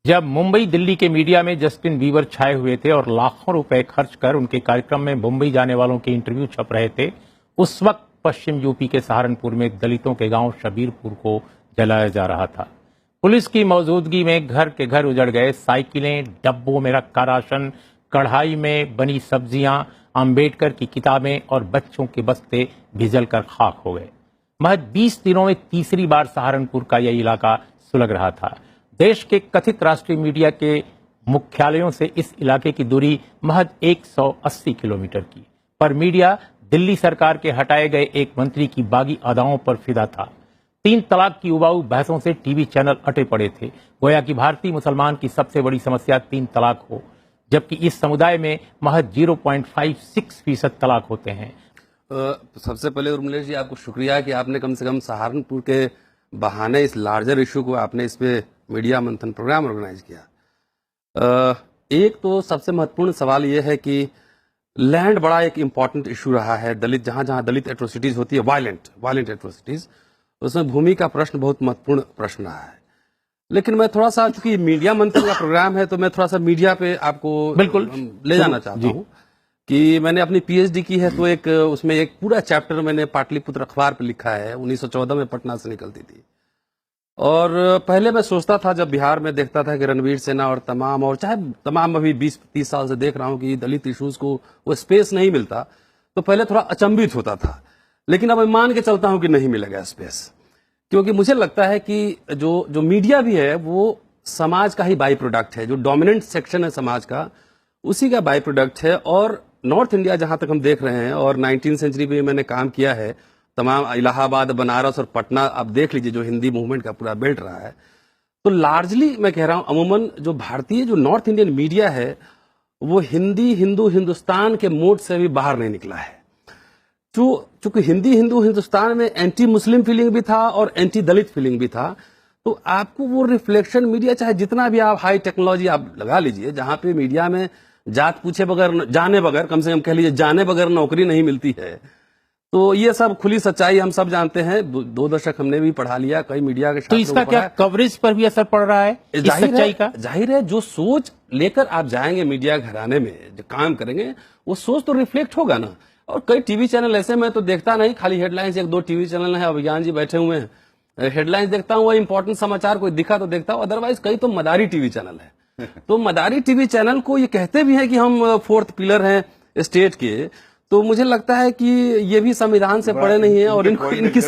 जब मुंबई दिल्ली के मीडिया में जस्टिन बीबर छाए हुए थे और लाखों रुपए खर्च कर उनके कार्यक्रम में मुंबई जाने वालों के इंटरव्यू छप रहे थे, उस वक्त पश्चिम यूपी के सहारनपुर में दलितों के गांव शबीरपुर को जलाया जा रहा था। पुलिस की मौजूदगी में घर के घर उजड़ गए। साइकिलें, डब्बों में रखा राशन, कढ़ाई में बनी सब्जियां, अंबेडकर की किताबें और बच्चों के बस्ते भिजल कर खाक हो गए। महज 20 दिनों में तीसरी बार सहारनपुर का यह इलाका सुलग रहा था। देश के कथित राष्ट्रीय मीडिया के मुख्यालयों से इस इलाके की दूरी महज 180 किलोमीटर की, पर मीडिया दिल्ली सरकार के हटाए गए एक मंत्री की बागी अदाओं पर फिदा था। 3 तलाक की उबाऊ बहसों से टीवी चैनल अटे पड़े थे। गोया कि भारतीय मुसलमान की सबसे बड़ी समस्या 3 तलाक हो, जबकि इस समुदाय में महज 0.56% तलाक होते हैं। सबसे पहले उर्मिला जी, आपको शुक्रिया कि आपने कम से कम सहारनपुर के बहाने इस लार्जर इशू को आपने इस पे मीडिया मंथन प्रोग्राम ऑर्गेनाइज किया। एक तो सबसे महत्वपूर्ण सवाल यह है कि लैंड बड़ा एक इंपॉर्टेंट इशू रहा है। दलित जहां जहां दलित एट्रोसिटीज होती है, वायलेंट एट्रोसिटीज, उसमें भूमि का प्रश्न बहुत महत्वपूर्ण प्रश्न रहा है। लेकिन मैं थोड़ा सा, चूंकि मीडिया मंथन का प्रोग्राम है, तो मैं थोड़ा सा मीडिया पे आपको बिल्कुल ले जाना चाहता हूँ कि मैंने अपनी पीएचडी की है, तो उसमें एक पूरा चैप्टर मैंने पाटलिपुत्र अखबार पे लिखा है। 1914 में पटना से निकलती थी। और पहले मैं सोचता था, जब बिहार में देखता था कि रणवीर सेना और चाहे तमाम अभी 20-30 साल से देख रहा हूं कि दलित इश्यूज को वो स्पेस नहीं मिलता, तो पहले थोड़ा अचंभित होता था। लेकिन अब मैं मान के चलता हूं कि नहीं मिलेगा स्पेस, क्योंकि मुझे लगता है कि जो मीडिया भी है वो समाज का ही बाई प्रोडक्ट है। जो डोमिनेंट सेक्शन है समाज का, उसी का बाई प्रोडक्ट है। और नॉर्थ इंडिया जहां तक हम देख रहे हैं, और 19वीं सेंचुरी में मैंने काम किया है, तमाम इलाहाबाद, बनारस और पटना आप देख लीजिए, जो हिंदी मूवमेंट का पूरा बेल्ट रहा है। तो लार्जली मैं कह रहा हूं, अमूमन जो भारतीय जो नॉर्थ इंडियन मीडिया है, वो हिंदी, हिंदू, हिंदुस्तान के मोड से भी बाहर नहीं निकला है। चूंकि हिंदी, हिंदू, हिंदुस्तान में एंटी मुस्लिम फीलिंग भी था और एंटी दलित फीलिंग भी था। तो आपको वो रिफ्लेक्शन मीडिया, चाहे जितना भी आप हाई टेक्नोलॉजी आप लगा लीजिए, जहां पे मीडिया में जात पूछे बगैर, जाने बगैर, कम से कम कह लीजिए जाने बगैर नौकरी नहीं मिलती है। तो ये सब खुली सच्चाई हम सब जानते हैं। 2 दशक हमने भी पढ़ा लिया, कई मीडिया के। तो इसका क्या कवरेज पर भी असर पड़ रहा है इस सच्चाई का? जाहिर है, जो सोच लेकर आप जाएंगे मीडिया घराने में, जो काम करेंगे, वो सोच तो रिफ्लेक्ट होगा ना। और कई टीवी चैनल ऐसे मैं तो देखता नहीं, खाली हेडलाइंस 1-2 टीवी चैनल है, अभिज्ञान जी बैठे हुए हैं, हेडलाइंस देखता हूँ, वो इंपॉर्टेंट समाचार कोई दिखा तो देखता हूँ, अदरवाइज कई तो मदारी टीवी चैनल है। तो मदारी टीवी चैनल को ये कहते भी हैं कि हम 4th पिलर हैं स्टेट के। तो मुझे लगता है कि ये भी संविधान से पड़े नहीं है, और इनकी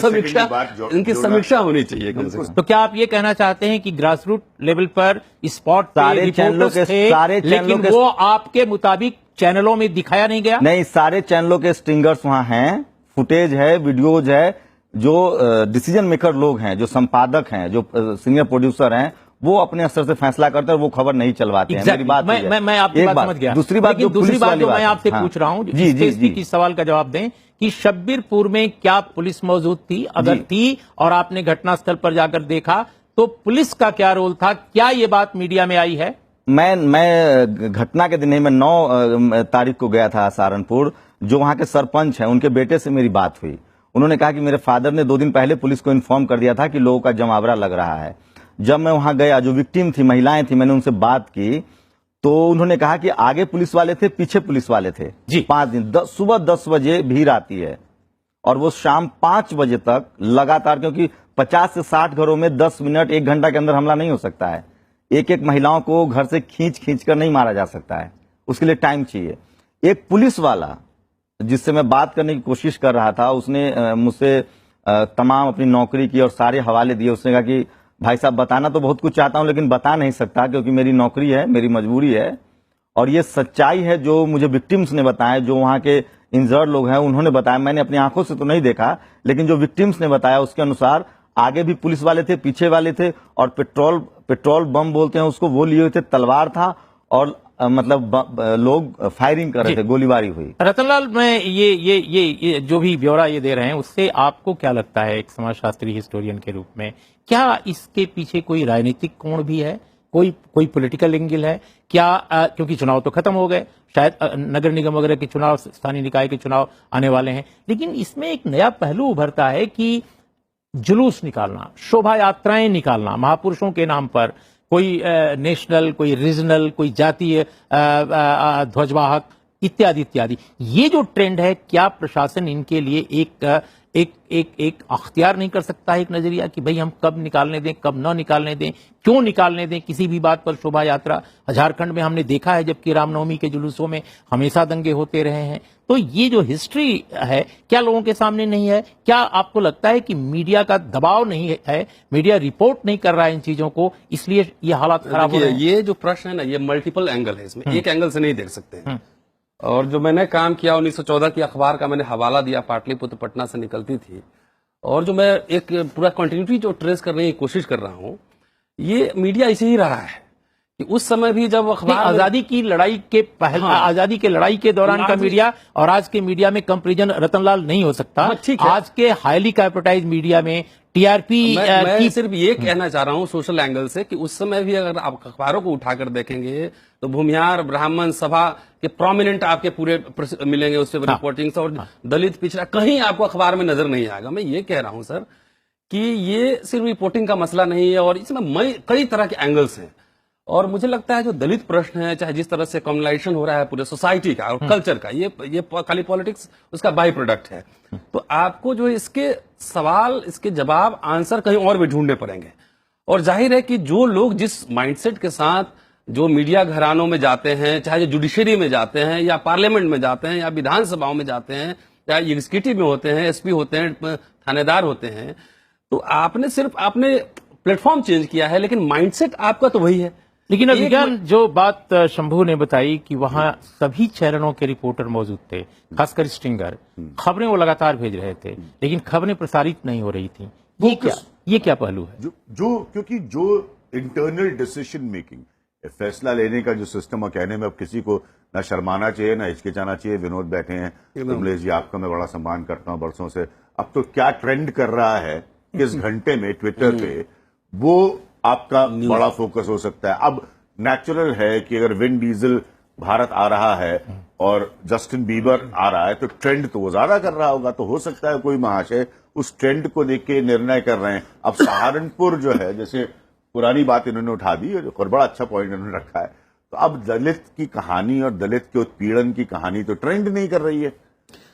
समीक्षा होनी चाहिए कम से कम। तो क्या आप ये कहना चाहते हैं कि ग्रास रूट लेवल पर स्पॉट सारे चैनलों के लेकिन वो आपके मुताबिक चैनलों में दिखाया नहीं गया? नहीं, सारे चैनलों के स्टिंगर्स वहां हैं, फुटेज है, वीडियोज है। जो डिसीजन मेकर लोग हैं, जो संपादक हैं, जो सीनियर प्रोड्यूसर हैं, वो अपने स्तर से फैसला करते हैं और वो खबर नहीं चलवाते हैं। मेरी बात मैं आपकी बात समझ गया। दूसरी बात जो मैं आपसे पूछ रहा हूं, इस सवाल का जवाब दें कि शब्बीरपुर में क्या पुलिस मौजूद थी? अगर थी और आपने घटनास्थल पर जाकर देखा, तो पुलिस का क्या रोल था? क्या ये बात मीडिया में आई है? मैं घटना के दिन ही, मैं 9 तारीख को गया था सहारनपुर। जो वहां के सरपंच हैं, उनके बेटे से मेरी बात हुई। उन्होंने कहा कि मेरे फादर ने 2 दिन पहले पुलिस को इन्फॉर्म कर दिया था कि लोगों का जमावड़ा लग रहा है। जब मैं वहां गया, जो विक्टिम थी, महिलाएं थी, मैंने उनसे बात की, तो उन्होंने कहा कि आगे पुलिस वाले थे, पीछे पुलिस वाले थे जी। 5 दिन, सुबह 10 बजे भीड़ आती है और वो शाम 5 बजे तक लगातार, क्योंकि 50 से 60 घरों में 10 मिनट 1 घंटा के अंदर हमला नहीं हो सकता है। एक महिलाओं को घर से खींच कर नहीं मारा जा सकता है, उसके लिए टाइम चाहिए। एक पुलिस वाला जिससे मैं बात करने की कोशिश कर रहा था, उसने मुझसे तमाम अपनी नौकरी की और सारे हवाले दिए। उसने कहा कि भाई साहब, बताना तो बहुत कुछ चाहता हूं, लेकिन बता नहीं सकता, क्योंकि मेरी नौकरी है, मेरी मजबूरी है। और ये सच्चाई है जो मुझे विक्टिम्स ने बताया, जो वहां के इंजर्ड लोग हैं उन्होंने बताया। मैंने अपनी आंखों से तो नहीं देखा, लेकिन जो विक्टिम्स ने बताया उसके अनुसार आगे भी पुलिस वाले थे, पीछे वाले थे, और पेट्रोल बम बोलते हैं उसको, वो लिए हुए थे, तलवार था, और मतलब लोग फायरिंग कर रहे थे, गोलीबारी हुई। रतनलाल, मैं ये जो भी ब्यौरा ये दे रहे हैं, उससे आपको क्या लगता है एक समाजशास्त्री हिस्टोरियन के रूप में, क्या इसके पीछे कोई राजनीतिक कोण भी है? कोई पॉलिटिकल एंगल है क्या? क्योंकि चुनाव तो खत्म हो गए, शायद नगर निगम वगैरह के चुनाव, स्थानीय निकाय के चुनाव आने वाले हैं, लेकिन इसमें एक नया पहलू उभरता है कि जुलूस निकालना, शोभा यात्राएं निकालना महापुरुषों के नाम पर, कोई नेशनल, कोई रीजनल, कोई जातीय ध्वजवाहक इत्यादि इत्यादि। ये जो ट्रेंड है, क्या प्रशासन इनके लिए एक अख्तियार नहीं कर सकता है, एक नजरिया कि भाई हम कब निकालने दें, कब न निकालने दें, क्यों निकालने दें किसी भी बात पर शोभा यात्रा? झारखंड में हमने देखा है, जबकि रामनवमी के जुलूसों में हमेशा दंगे होते रहे हैं। तो ये जो हिस्ट्री है, क्या लोगों के सामने नहीं है? क्या आपको लगता है कि मीडिया का दबाव नहीं है, मीडिया रिपोर्ट नहीं कर रहा है इन चीजों को, इसलिए ये हालात खराब हो रहे हैं? ये जो प्रश्न है ना, ये मल्टीपल एंगल है, इसमें एक एंगल से नहीं देख सकते हैं। और जो मैंने काम किया 1914 की अखबार का मैंने हवाला दिया, पाटलिपुत्र पटना से निकलती थी, और जो मैं एक पूरा कंटिन्यूटी जो ट्रेस करने की कोशिश कर रहा हूं, ये मीडिया ऐसे ही रहा है कि उस समय भी जब अखबार आजादी की लड़ाई के पहले, आजादी के लड़ाई के दौरान का मीडिया और आज के मीडिया में कंपैरिजन रतनलाल नहीं हो सकता। आज के हाईली कैपिटलाइज्ड मीडिया में टीआरपी मैं सिर्फ ये कहना चाह रहा हूं सोशल एंगल से कि उस समय भी अगर आप अखबारों को उठाकर देखेंगे तो भूमिहार, ब्राह्मण सभा के प्रोमिनेंट आपके पूरे मिलेंगे उस पर रिपोर्टिंग्स, और दलित पिछड़ा कहीं आपको अखबार में नजर नहीं आएगा। मैं ये कह रहा हूं सर कि ये सिर्फ रिपोर्टिंग का मसला नहीं है, और इसमें कई तरह के एंगल्स हैं। और मुझे लगता है जो दलित प्रश्न है, चाहे जिस तरह से कम्युनलाइजेशन हो रहा है पूरे सोसाइटी का और कल्चर का, ये खाली पॉलिटिक्स उसका बाई प्रोडक्ट है। तो आपको जो इसके सवाल, इसके जवाब, आंसर कहीं और भी ढूंढने पड़ेंगे। और जाहिर है कि जो लोग जिस माइंडसेट के साथ जो मीडिया घरानों में जाते हैं, चाहे जो जुडिशरी में जाते हैं या पार्लियामेंट में जाते हैं या विधानसभाओं में जाते हैं या एग्जीक्यूटिव में होते हैं, एसपी होते हैं, थानेदार होते हैं, तो आपने प्लेटफॉर्म चेंज किया है, लेकिन माइंडसेट आपका तो वही है। लेकिन अभिज्ञान, जो बात शंभू ने बताई कि वहां सभी चैनलों के रिपोर्टर मौजूद थे, खासकर स्ट्रिंगर, खबरें वो लगातार भेज रहे थे, लेकिन खबरें प्रसारित नहीं हो रही थी। ये क्या पहलू है? क्योंकि जो इंटरनल डिसीजन मेकिंग, फैसला लेने का जो सिस्टम, और कहने में अब किसी को ना शर्माना चाहिए ना हिचकिचाना चाहिए। विनोद बैठे हैं, कमलेश जी, आपका मैं बड़ा सम्मान करता हूं बरसों से। अब तो क्या ट्रेंड कर रहा है किस घंटे में ट्विटर पे, वो आपका बड़ा फोकस हो सकता है। अब नेचुरल है कि अगर विन डीजल भारत आ रहा है और जस्टिन बीबर आ रहा है, तो ट्रेंड तो वो ज्यादा कर रहा होगा। तो हो सकता है कोई महाशय उस ट्रेंड को देख के निर्णय कर रहे हैं। अब सहारनपुर जो है, जैसे पुरानी बात इन्होंने उठा दी और बड़ा अच्छा पॉइंट इन्होंने रखा है, तो अब दलित की कहानी और दलित के उत्पीड़न की कहानी तो ट्रेंड नहीं कर रही है।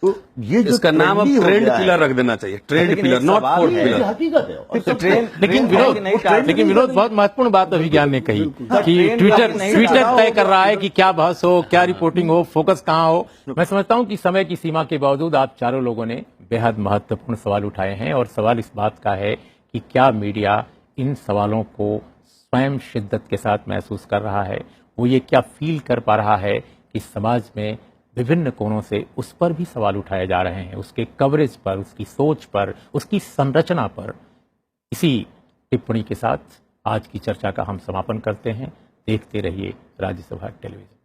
तो ये जो इसका नाम अब ट्रेंड पिलर रख देना चाहिए, trend pillar, not fourth pillar. हकीकत है। लेकिन विनोद, बहुत महत्वपूर्ण बात अभिज्ञान ने कही कि ट्विटर तय कर रहा है कि क्या बहस हो, क्या रिपोर्टिंग हो, फोकस कहां हो। मैं समझता हूं कि समय की सीमा के बावजूद आप चारों लोगों ने बेहद महत्वपूर्ण सवाल उठाए हैं, और सवाल इस बात का है कि क्या मीडिया इन सवालों को स्वयं शिद्दत के साथ महसूस कर रहा है, वो ये क्या फील कर पा रहा है कि समाज में विभिन्न कोणों से उस पर भी सवाल उठाए जा रहे हैं, उसके कवरेज पर, उसकी सोच पर, उसकी संरचना पर। इसी टिप्पणी के साथ आज की चर्चा का हम समापन करते हैं। देखते रहिए राज्यसभा टेलीविजन।